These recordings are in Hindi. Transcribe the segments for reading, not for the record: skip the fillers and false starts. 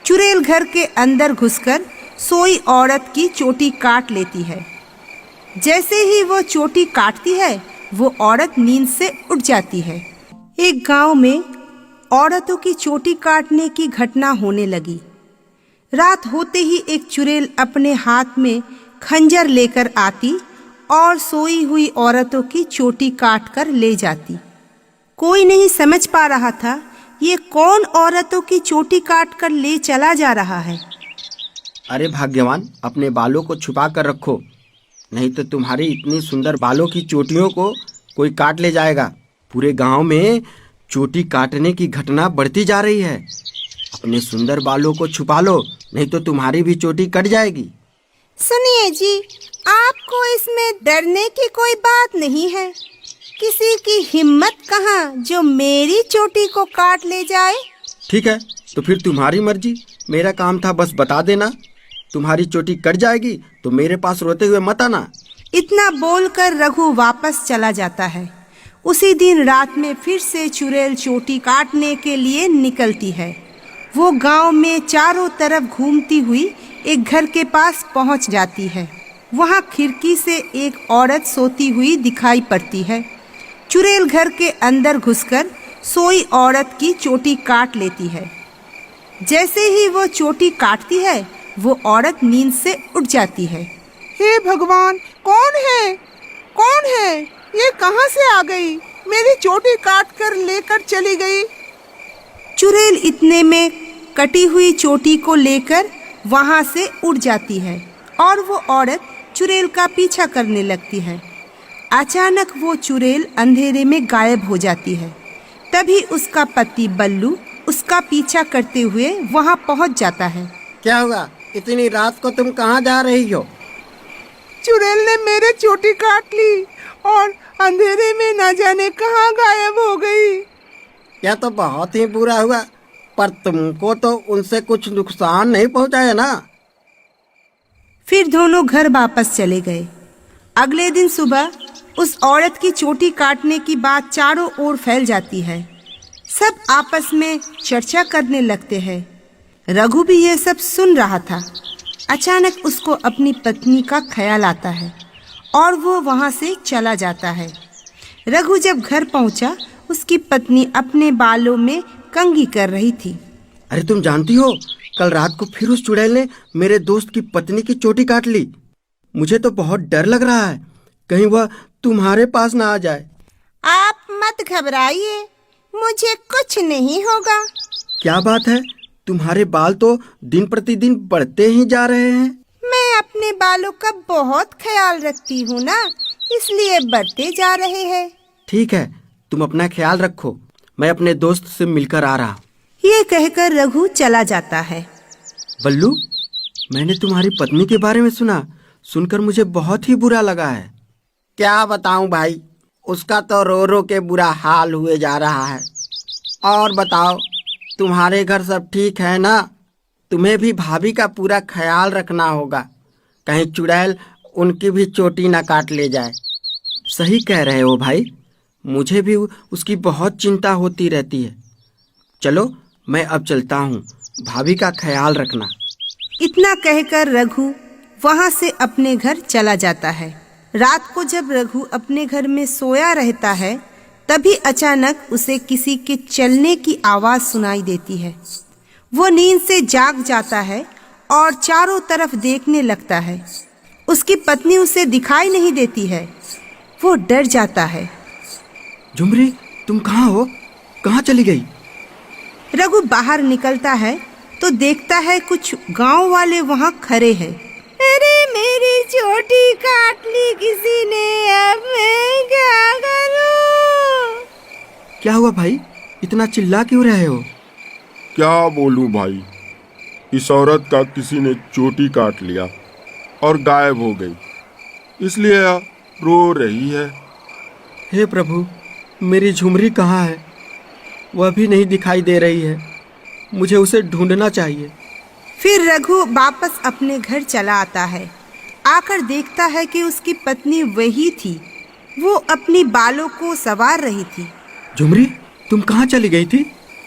चुड़ैल घर के अंदर घुसकर सोई औरत की चोटी काट लेती है। जैसे ही वो चोटी काटती है वो औरत नींद से उठ जाती है। एक गांव में औरतों की चोटी काटने की घटना होने लगी। रात होते ही एक चुड़ैल अपने हाथ में खंजर लेकर आती और सोई हुई औरतों की चोटी काट कर ले जाती। कोई नहीं समझ पा रहा था ये कौन औरतों की चोटी काट कर ले चला जा रहा है। अरे भाग्यवान, अपने बालों को छुपा कर रखो, नहीं तो तुम्हारी इतनी सुंदर बालों की चोटियों को कोई काट ले जाएगा। पूरे गांव में चोटी काटने की घटना बढ़ती जा रही है। अपने सुंदर बालों को छुपा लो, नहीं तो तुम्हारी भी चोटी कट जाएगी। सुनिए जी, आपको इसमें डरने की कोई बात नहीं है। किसी की हिम्मत कहाँ जो मेरी चोटी को काट ले जाए। ठीक है, तो फिर तुम्हारी मर्जी। मेरा काम था बस बता देना। तुम्हारी चोटी कट जाएगी तो मेरे पास रोते हुए मत आना। इतना बोलकर रघु वापस चला जाता है। उसी दिन रात में फिर से चुड़ैल चोटी काटने के लिए निकलती है। वो गांव में चारों तरफ घूमती हुई एक घर के पास पहुंच जाती है। वहां खिड़की से एक औरत सोती हुई दिखाई पड़ती है। चुड़ैल घर के अंदर घुसकर सोई औरत की चोटी काट लेती है। जैसे ही वो चोटी काटती है वो औरत नींद से उठ जाती है। हे भगवान, कौन है? कौन है? ये कहाँ से आ गई? मेरी चोटी काट कर लेकर चली गई। चुड़ैल इतने में कटी हुई चोटी को लेकर वहां से उड़ जाती है और वो औरत चुड़ैल का पीछा करने लगती है। अचानक वो चुड़ैल अंधेरे में गायब हो जाती है। तभी उसका पति बल्लू उसका पीछा करते हुए वहां पहुंच जाता है। क्या हुआ? इतनी रात को तुम कहाँ जा रही हो? चुड़ैल ने मेरे चोटी काट ली और अंधेरे में न जाने कहाँ गायब हो गई। यह तो बहुत ही बुरा हुआ, पर तुमको तो उनसे कुछ नुकसान नहीं पहुंचाया ना? फिर दोनों घर वापस चले गए। अगले दिन सुबह उस औरत की चोटी काटने की बात चारों ओर फैल जाती है। सब आपस में चर्चा करने लगते हैं। रघु भी ये सब सुन रहा था। अचानक उसको अपनी पत्नी का ख्याल आता है और वो वहां से चला जाता है। रघु जब घर पहुंचा, उसकी पत्नी अपने बालों में कंघी कर रही थी। अरे तुम जानती हो, कल रात को फिर उस चुड़ैल ने मेरे दोस्त की पत्नी की चोटी काट ली। मुझे तो बहुत डर लग रहा है, कहीं वह तुम्हारे पास ना आ जाए। आप मत घबराइए, मुझे कुछ नहीं होगा। क्या बात है? तुम्हारे बाल तो दिन प्रतिदिन बढ़ते ही जा रहे हैं। मैं अपने बालों का बहुत ख्याल रखती हूँ ना, इसलिए बढ़ते जा रहे हैं। ठीक है, तुम अपना ख्याल रखो, मैं अपने दोस्त से मिलकर आ रहा। ये कहकर रघु चला जाता है। बल्लू, मैंने तुम्हारी पत्नी के बारे में सुना, सुनकर मुझे बहुत ही बुरा लगा है। क्या बताऊं भाई, उसका तो रो रो के बुरा हाल हुए जा रहा है। और बताओ, तुम्हारे घर सब ठीक है ना? तुम्हें भी भाभी का पूरा ख्याल रखना होगा, कहीं चुड़ैल उनकी भी चोटी ना काट ले जाए। सही कह रहे हो भाई, मुझे भी उसकी बहुत चिंता होती रहती है। चलो मैं अब चलता हूँ, भाभी का ख्याल रखना। इतना कहकर रघु वहां से अपने घर चला जाता है। रात को जब रघु अपने घर में सोया रहता है, तभी अचानक उसे किसी के चलने की आवाज सुनाई देती है। वो नींद से जाग जाता है और चारों तरफ देखने लगता है। उसकी पत्नी उसे दिखाई नहीं देती है। वो डर जाता है। झुमरी, तुम कहाँ हो? कहाँ चली गई? रघु बाहर निकलता है तो देखता है कुछ गांव वाले वहां खड़े हैं। अरे मेरी चोटी काट ली किसी ने, अब मैं क्या करूं? क्या हुआ भाई, इतना चिल्ला क्यों रहे हो? क्या बोलूं भाई, इस औरत का किसी ने चोटी काट लिया और गायब हो गई, इसलिए रो रही है। हे प्रभु, मेरी झुमरी कहाँ है? वह भी नहीं दिखाई दे रही है। मुझे उसे ढूंढना चाहिए। फिर रघु वापस अपने घर चला आता है। आकर देखता है कि उसकी पत्नी वही थी। वो अपनी बालों को संवार रही थी। झुमरी, तुम कहाँ चली गई थी?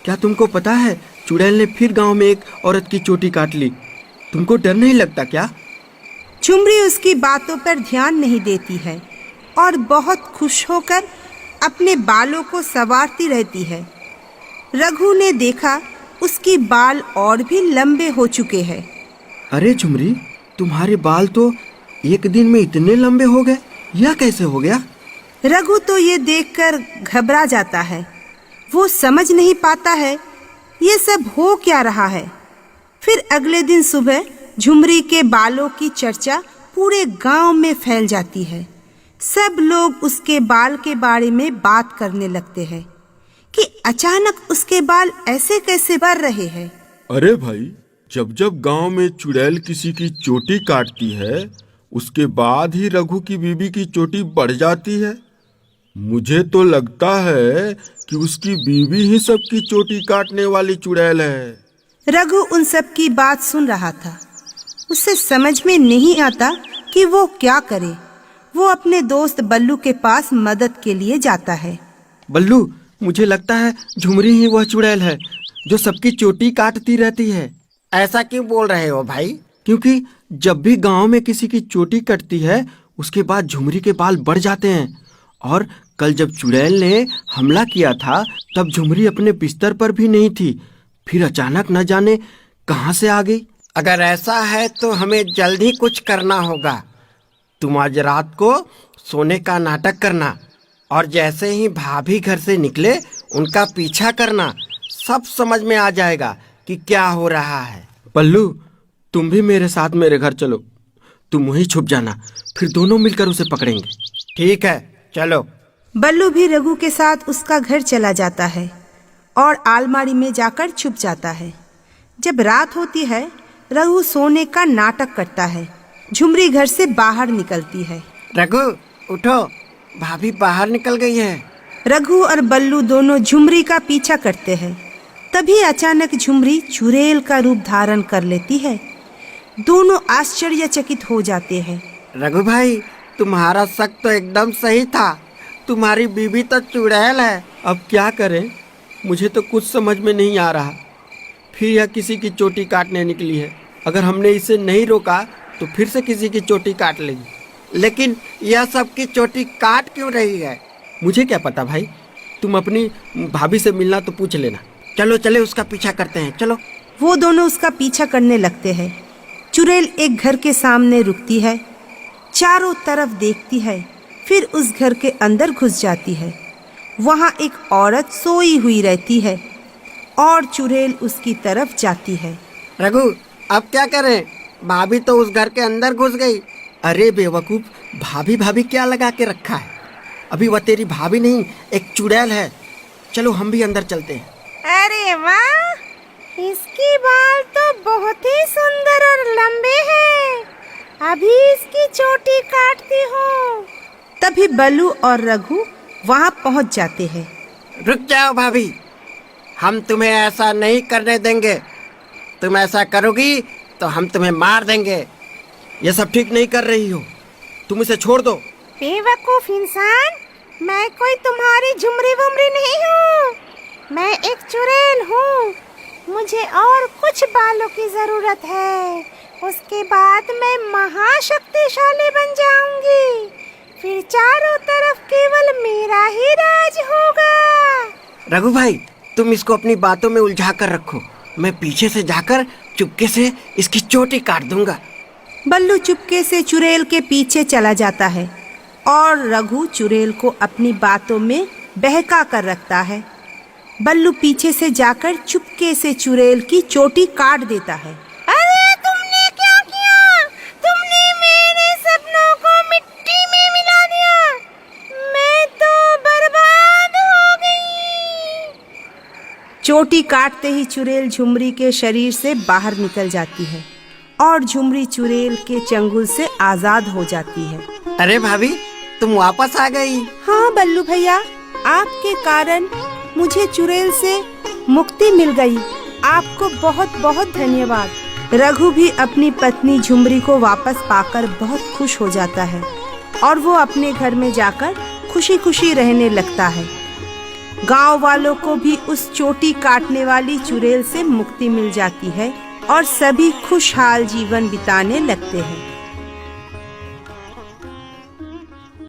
क्या तुमको पता है चुड़ैल ने फिर गांव में एक औरत की चोटी काट ली। तुमको डर नहीं लगता क्या? झुमरी उसकी बातों पर ध्यान नहीं देती है और बहुत खुश होकर अपने बालों को संवारती रहती है। रघु ने देखा उसकी बाल और भी लंबे हो चुके हैं। अरे झुमरी, तुम्हारे बाल तो एक दिन में इतने लंबे हो गए, यह कैसे हो गया? रघु तो ये देखकर घबरा जाता है। वो समझ नहीं पाता है ये सब हो क्या रहा है। फिर अगले दिन सुबह झुमरी के बालों की चर्चा पूरे गांव में फैल जाती है। सब लोग उसके बाल के बारे में बात करने लगते हैं कि अचानक उसके बाल ऐसे कैसे बढ़ रहे हैं। अरे भाई, जब जब गांव में चुड़ैल किसी की चोटी काटती है, उसके बाद ही रघु की बीबी की चोटी बढ़ जाती है। मुझे तो लगता है कि उसकी बीबी ही सबकी चोटी काटने वाली चुड़ैल है। रघु उन सब की बात सुन रहा था। उसे समझ में नहीं आता कि वो क्या करे। वो अपने दोस्त बल्लू के पास मदद के लिए जाता है। बल्लू, मुझे लगता है झुमरी ही वह चुड़ैल है जो सबकी चोटी काटती रहती है। ऐसा क्यों बोल रहे हो भाई? क्योंकि जब भी गांव में किसी की चोटी कटती है, उसके बाद झुमरी के बाल बढ़ जाते हैं। और कल जब चुड़ैल ने हमला किया था, तब झुमरी अपने बिस्तर पर भी नहीं थी। फिर अचानक न जाने कहां से आ गई। अगर ऐसा है तो हमें जल्दी कुछ करना होगा। तुम आज रात को सोने का नाटक करना और जैसे ही भाभी घर से निकले उनका पीछा करना। सब समझ में आ जाएगा कि क्या हो रहा है। पल्लू, तुम भी मेरे साथ मेरे घर चलो। तुम वहीं छुप जाना, फिर दोनों मिलकर उसे पकड़ेंगे। ठीक है, चलो। बल्लू भी रघु के साथ उसका घर चला जाता है और अलमारी में जाकर छुप जाता है। जब रात होती है, रघु सोने का नाटक करता है। झुमरी घर से बाहर निकलती है। रघु, उठो, भाभी बाहर निकल गई है। रघु और बल्लू दोनों झुमरी का पीछा करते हैं। तभी अचानक झुमरी चुड़ैल का रूप धारण कर लेती है। दोनों आश्चर्यचकित हो जाते हैं। रघु भाई, तुम्हारा शक तो एकदम सही था। तुम्हारी बीबी तो चुड़ैल है। अब क्या करें, मुझे तो कुछ समझ में नहीं आ रहा। फिर यह किसी की चोटी काटने निकली है। अगर हमने इसे नहीं रोका तो फिर से किसी की चोटी काट लेगी। लेकिन यह सबकी चोटी काट क्यों रही है? मुझे क्या पता भाई, तुम अपनी भाभी से मिलना तो पूछ लेना। चलो चले, उसका पीछा करते हैं, चलो। वो दोनों उसका पीछा करने लगते हैं। चुड़ैल एक घर के सामने रुकती है, चारों तरफ देखती है, फिर उस घर के अंदर घुस जाती है। वहाँ एक औरत सोई हुई रहती है और चुड़ैल उसकी तरफ जाती है। रघु, अब क्या करें? भाभी तो उस घर के अंदर घुस गई। अरे बेवकूफ, भाभी भाभी क्या लगा के रखा है? अभी वह तेरी भाभी नहीं, एक चुड़ैल है। चलो हम भी अंदर चलते हैं। अरे वाह, इसकी बाल तो बहुत ही सुंदर और लंबे हैं। अभी इसकी चोटी काटती हूँ। तभी बल्लू और रघु वहाँ पहुँच जाते हैं। रुक जाओ भाभी, हम तुम्हें ऐसा नहीं करने देंगे। तुम ऐसा करोगी तो हम तुम्हें मार देंगे। यह सब ठीक नहीं कर रही हो, तुम इसे छोड़ दो। बेवकूफ इंसान, मैं कोई तुम्हारी झुमरी वुमरी नहीं हूँ। मैं एक चुड़ैल हूँ। मुझे और कुछ बालों की जरूरत है। उसके बाद मैं महाशक्तिशाली बन जाऊंगी। फिर चारों तरफ केवल मेरा ही राज होगा। रघु भाई, तुम इसको अपनी बातों में उलझा कर रखो। मैं पीछे से जाकर चुपके से इसकी चोटी काट दूंगा। बल्लू चुपके से चुड़ैल के पीछे चला जाता है और रघु चुड़ैल को अपनी बातों में बहका कर रखता है। बल्लू पीछे से जाकर चुपके से चुड़ैल की चोटी काट देता है। अरे तुमने क्या किया? तुमने मेरे सपनों को मिट्टी में मिला दिया। मैं तो बर्बाद हो गई। चोटी काटते ही चुड़ैल झुमरी के शरीर से बाहर निकल जाती है और झुमरी चुड़ैल के चंगुल से आजाद हो जाती है। अरे भाभी, तुम वापस आ गई। हाँ बल्लू भैया, आपके कारण मुझे चुड़ैल से मुक्ति मिल गई। आपको बहुत बहुत धन्यवाद। रघु भी अपनी पत्नी झुमरी को वापस पाकर बहुत खुश हो जाता है और वो अपने घर में जाकर खुशी खुशी रहने लगता है। गांव वालों को भी उस चोटी काटने वाली चुड़ैल से मुक्ति मिल जाती है और सभी खुशहाल जीवन बिताने लगते हैं।